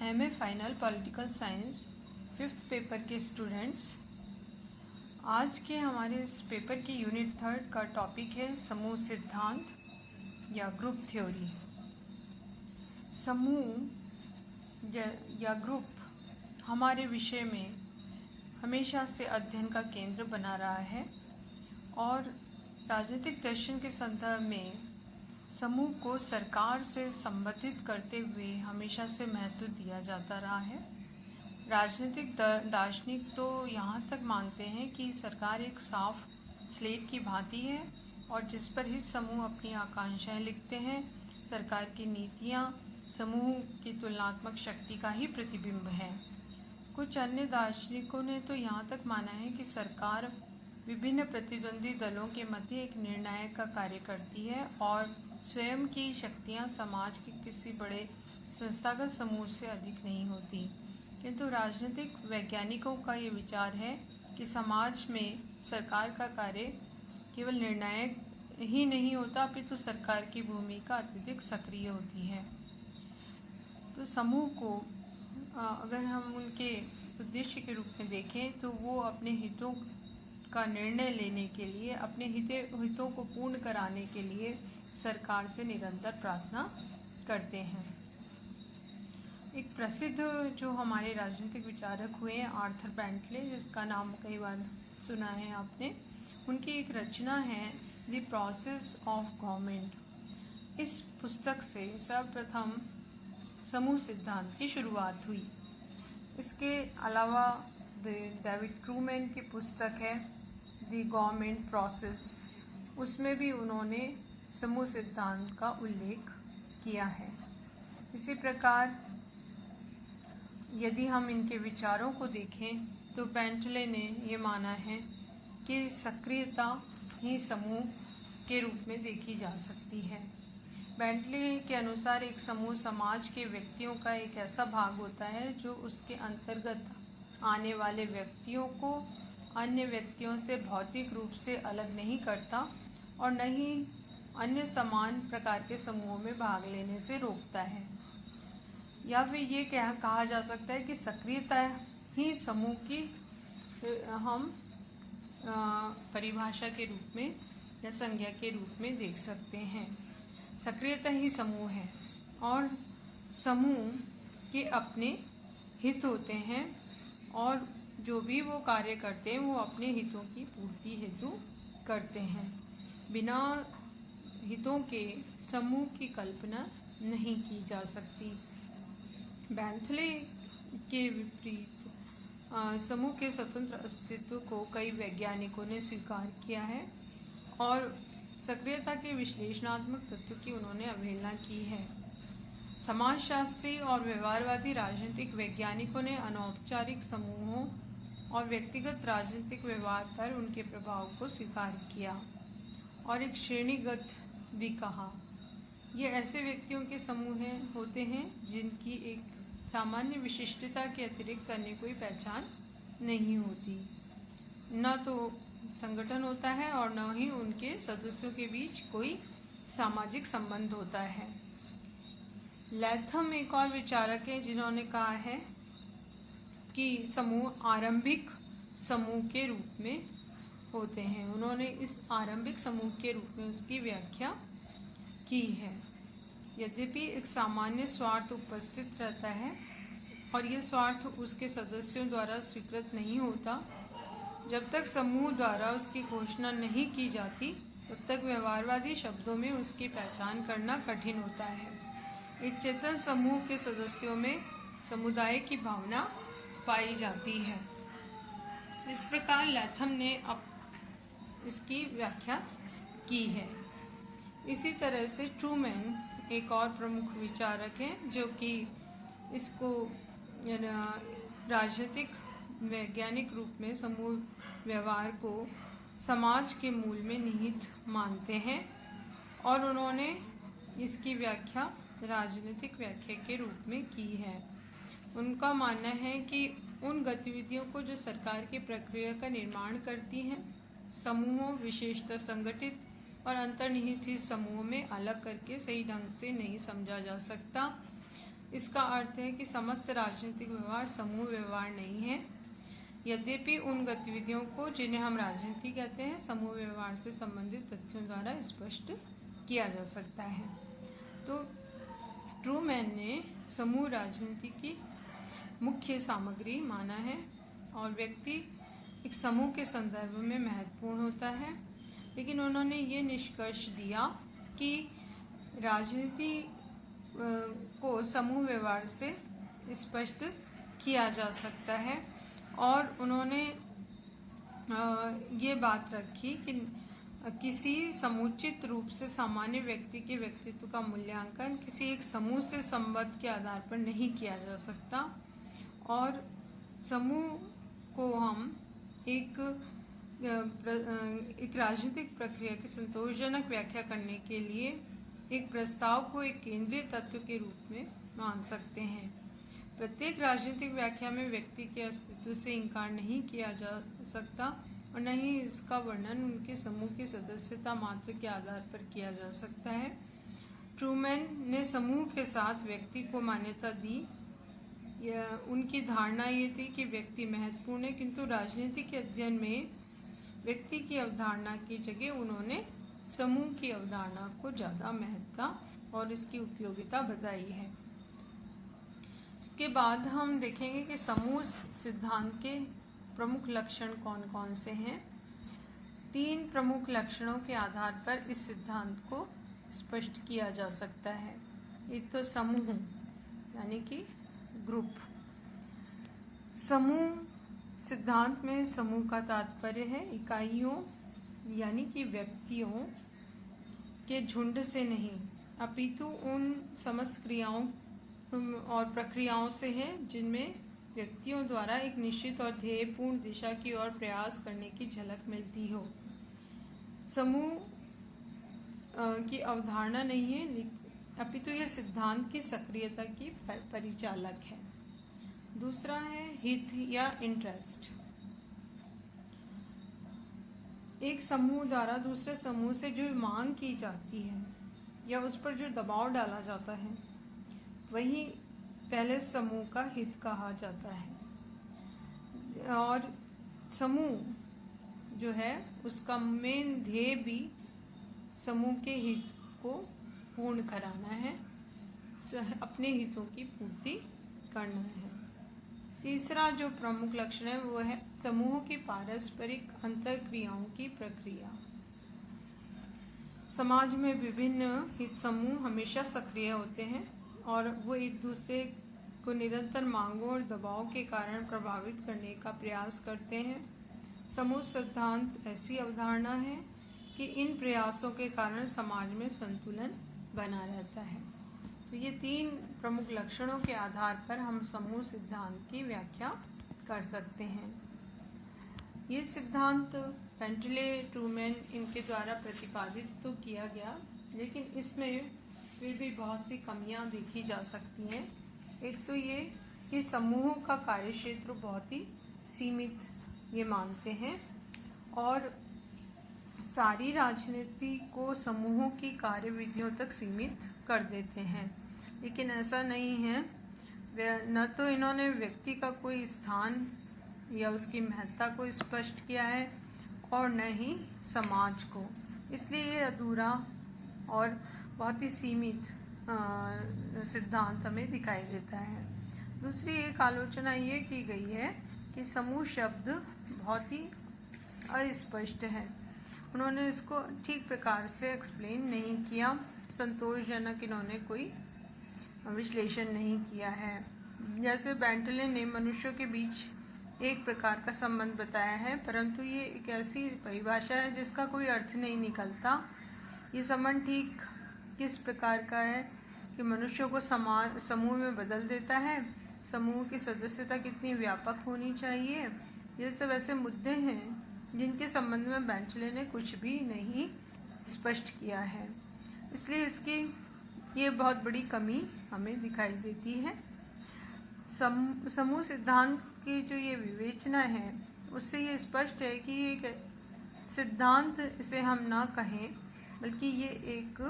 MA final political science 5th paper के students, आज के हमारे इस पेपर के यूनिट 3 का टॉपिक है समूह सिद्धांत या ग्रुप थ्योरी। समूह या ग्रुप हमारे विषय में हमेशा से अध्ययन का केंद्र बना रहा है और राजनीतिक दर्शन के संदर्भ में समूह को सरकार से संबंधित करते हुए हमेशा से महत्व दिया जाता रहा है। राजनीतिक दार्शनिक तो यहाँ तक मानते हैं कि सरकार एक साफ स्लेट की भांति है और जिस पर ही समूह अपनी आकांक्षाएं लिखते हैं। सरकार की नीतियाँ समूह की तुलनात्मक शक्ति का ही प्रतिबिंब है। कुछ अन्य दार्शनिकों ने तो यहाँ तक माना है कि सरकार विभिन्न प्रतिद्वंदी दलों के मध्य एक निर्णायक का कार्य करती है और स्वयं की शक्तियाँ समाज के किसी बड़े संस्थागत समूह से अधिक नहीं होती। किंतु राजनीतिक वैज्ञानिकों का ये विचार है कि समाज में सरकार का कार्य केवल निर्णायक ही नहीं होता, अपितु सरकार की भूमिका अत्यधिक सक्रिय होती है। तो समूह को अगर हम उनके उद्देश्य के रूप में देखें तो वो अपने हितों का निर्णय लेने के लिए, अपने हितों को पूर्ण कराने के लिए सरकार से निरंतर प्रार्थना करते हैं। एक प्रसिद्ध जो हमारे राजनीतिक विचारक हुए हैं आर्थर बेंटले, जिसका नाम कई बार सुना है आपने, उनकी एक रचना है द प्रोसेस ऑफ गवर्नमेंट। इस पुस्तक से सर्वप्रथम समूह सिद्धांत की शुरुआत हुई। इसके अलावा डेविड ट्रूमैन की पुस्तक है द गवर्नमेंट प्रोसेस, उसमें भी उन्होंने समूह सिद्धांत का उल्लेख किया है। इसी प्रकार यदि हम इनके विचारों को देखें तो बेंटले ने ये माना है कि सक्रियता ही समूह के रूप में देखी जा सकती है। बेंटले के अनुसार एक समूह समाज के व्यक्तियों का एक ऐसा भाग होता है जो उसके अंतर्गत आने वाले व्यक्तियों को अन्य व्यक्तियों से भौतिक रूप से अलग नहीं करता और न ही अन्य समान प्रकार के समूहों में भाग लेने से रोकता है। या फिर ये कहा जा सकता है कि सक्रियता ही समूह की हम परिभाषा के रूप में या संज्ञा के रूप में देख सकते हैं। सक्रियता ही समूह है और समूह के अपने हित होते हैं और जो भी वो कार्य करते हैं वो अपने हितों की पूर्ति हेतु करते हैं। बिना हितों के समूह की कल्पना नहीं की जा सकती। बेंटले के विपरीत समूह के स्वतंत्र अस्तित्व को कई वैज्ञानिकों ने स्वीकार किया है और सक्रियता के विश्लेषणात्मक तत्व की उन्होंने अवहेलना की है। समाजशास्त्री और व्यवहारवादी राजनीतिक वैज्ञानिकों ने अनौपचारिक समूहों और व्यक्तिगत राजनीतिक व्यवहार पर उनके प्रभाव को स्वीकार किया और एक श्रेणीगत भी कहा। ये ऐसे व्यक्तियों के समूह होते हैं जिनकी एक सामान्य विशिष्टता के अतिरिक्त अन्य कोई पहचान नहीं होती। न तो संगठन होता है और न ही उनके सदस्यों के बीच कोई सामाजिक संबंध होता है। लैथम एक और विचारक है जिन्होंने कहा है कि समूह आरंभिक समूह के रूप में होते हैं। उन्होंने इस आरंभिक समूह के रूप में उसकी व्याख्या की है। यद्यपि एक सामान्य स्वार्थ उपस्थित रहता है और यह स्वार्थ उसके सदस्यों द्वारा स्वीकृत नहीं होता, जब तक समूह द्वारा उसकी घोषणा नहीं की जाती तब तक व्यवहारवादी शब्दों में उसकी पहचान करना कठिन होता है। एक चेतन समूह के सदस्यों में समुदाय की भावना पाई जाती है। इस प्रकार लैथम ने इसकी व्याख्या की है। इसी तरह से ट्रूमैन एक और प्रमुख विचारक हैं जो कि इसको राजनीतिक वैज्ञानिक रूप में समूह व्यवहार को समाज के मूल में निहित मानते हैं और उन्होंने इसकी व्याख्या राजनीतिक व्याख्या के रूप में की है। उनका मानना है कि उन गतिविधियों को जो सरकार की प्रक्रिया का निर्माण करती हैं, समूहों विशेषतः संगठित और अंतर्निहित समूहों में अलग करके सही ढंग से नहीं समझा जा सकता। इसका अर्थ है कि समस्त राजनीतिक व्यवहार समूह व्यवहार नहीं है। यद्यपि उन गतिविधियों को जिन्हें हम राजनीति कहते हैं समूह व्यवहार से संबंधित तथ्यों द्वारा स्पष्ट किया जा सकता है। तो ट्रूमैन ने समूह राजनीति की मुख्य सामग्री माना है और व्यक्ति एक समूह के संदर्भ में महत्वपूर्ण होता है, लेकिन उन्होंने ये निष्कर्ष दिया कि राजनीति को समूह व्यवहार से स्पष्ट किया जा सकता है और उन्होंने ये बात रखी कि किसी समुचित रूप से सामान्य व्यक्ति के व्यक्तित्व का मूल्यांकन किसी एक समूह से संबद्ध के आधार पर नहीं किया जा सकता और समूह को हम एक राजनीतिक प्रक्रिया की संतोषजनक व्याख्या करने के लिए एक प्रस्ताव को एक केंद्रीय तत्व के रूप में मान सकते हैं। प्रत्येक राजनीतिक व्याख्या में व्यक्ति के अस्तित्व से इनकार नहीं किया जा सकता और न ही इसका वर्णन उनके समूह की सदस्यता मात्र के आधार पर किया जा सकता है। ट्रूमैन ने समूह के साथ व्यक्ति को मान्यता दी। उनकी धारणा ये थी कि व्यक्ति महत्वपूर्ण है, किंतु राजनीति के अध्ययन में व्यक्ति की अवधारणा की जगह उन्होंने समूह की अवधारणा को ज़्यादा महत्ता और इसकी उपयोगिता बताई है। इसके बाद हम देखेंगे कि समूह सिद्धांत के प्रमुख लक्षण कौन कौन से हैं। 3 प्रमुख लक्षणों के आधार पर इस सिद्धांत को स्पष्ट किया जा सकता है। एक तो समूह यानी कि ग्रुप। समूह सिद्धांत में समूह का तात्पर्य है इकाइयों यानी कि व्यक्तियों के झुंड से नहीं, अपितु उन समस्त क्रियाओं और प्रक्रियाओं से है जिनमें व्यक्तियों द्वारा एक निश्चित और ध्येयपूर्ण दिशा की ओर प्रयास करने की झलक मिलती हो। समूह की अवधारणा नहीं है, अपितु यह सिद्धांत की सक्रियता की परिचालक है। दूसरा है हित या इंटरेस्ट। एक समूह द्वारा दूसरे समूह से जो मांग की जाती है या उस पर जो दबाव डाला जाता है वही पहले समूह का हित कहा जाता है और समूह जो है उसका मेन ध्येय भी समूह के हित को पूर्ण कराना है, अपने हितों की पूर्ति करना है। तीसरा जो प्रमुख लक्षण है वो है समूह की पारस्परिक अंतरक्रियाओं की प्रक्रिया। समाज में विभिन्न हित समूह हमेशा सक्रिय होते हैं और वो एक दूसरे को निरंतर मांगों और दबाव के कारण प्रभावित करने का प्रयास करते हैं। समूह सिद्धांत ऐसी अवधारणा है कि इन प्रयासों के कारण समाज में संतुलन बना रहता है। तो ये 3 प्रमुख लक्षणों के आधार पर हम समूह सिद्धांत की व्याख्या कर सकते हैं। ये सिद्धांत पेंटले, ट्रूमैन इनके द्वारा प्रतिपादित तो किया गया, लेकिन इसमें फिर भी बहुत सी कमियां देखी जा सकती हैं। एक तो ये कि समूह का कार्यक्षेत्र बहुत ही सीमित ये मानते हैं और सारी राजनीति को समूहों की कार्यविधियों तक सीमित कर देते हैं, लेकिन ऐसा नहीं है। न तो इन्होंने व्यक्ति का कोई स्थान या उसकी महत्ता को स्पष्ट किया है और न ही समाज को, इसलिए ये अधूरा और बहुत ही सीमित सिद्धांत हमें दिखाई देता है। दूसरी एक आलोचना ये की गई है कि समूह शब्द बहुत ही अस्पष्ट है। उन्होंने इसको ठीक प्रकार से एक्सप्लेन नहीं किया, संतोषजनक इन्होंने कोई विश्लेषण नहीं किया है। जैसे बेंटले ने मनुष्यों के बीच एक प्रकार का संबंध बताया है, परंतु ये एक ऐसी परिभाषा है जिसका कोई अर्थ नहीं निकलता। ये संबंध ठीक किस प्रकार का है कि मनुष्यों को समूह में बदल देता है, समूह की सदस्यता कितनी व्यापक होनी चाहिए, ये सब ऐसे मुद्दे हैं जिनके संबंध में बेंटले ने कुछ भी नहीं स्पष्ट किया है। इसलिए इसकी ये बहुत बड़ी कमी हमें दिखाई देती है। समूह सिद्धांत की जो ये विवेचना है उससे ये स्पष्ट है कि ये एक सिद्धांत इसे हम ना कहें, बल्कि ये एक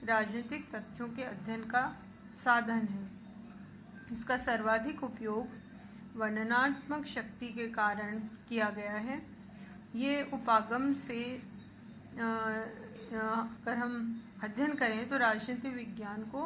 राजनीतिक तथ्यों के अध्ययन का साधन है। इसका सर्वाधिक उपयोग वर्णनात्मक शक्ति के कारण किया गया है। ये उपागम से अगर हम अध्ययन करें तो राजनीति विज्ञान को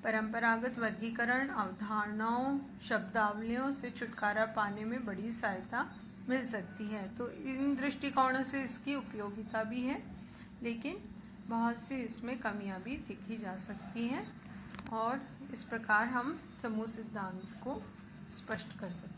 परंपरागत वर्गीकरण, अवधारणाओं, शब्दावलियों से छुटकारा पाने में बड़ी सहायता मिल सकती है। तो इन दृष्टिकोणों से इसकी उपयोगिता भी है, लेकिन बहुत सी इसमें कमियां भी देखी जा सकती हैं, और इस प्रकार हम समूह सिद्धांत को स्पष्ट कर सकते हैं।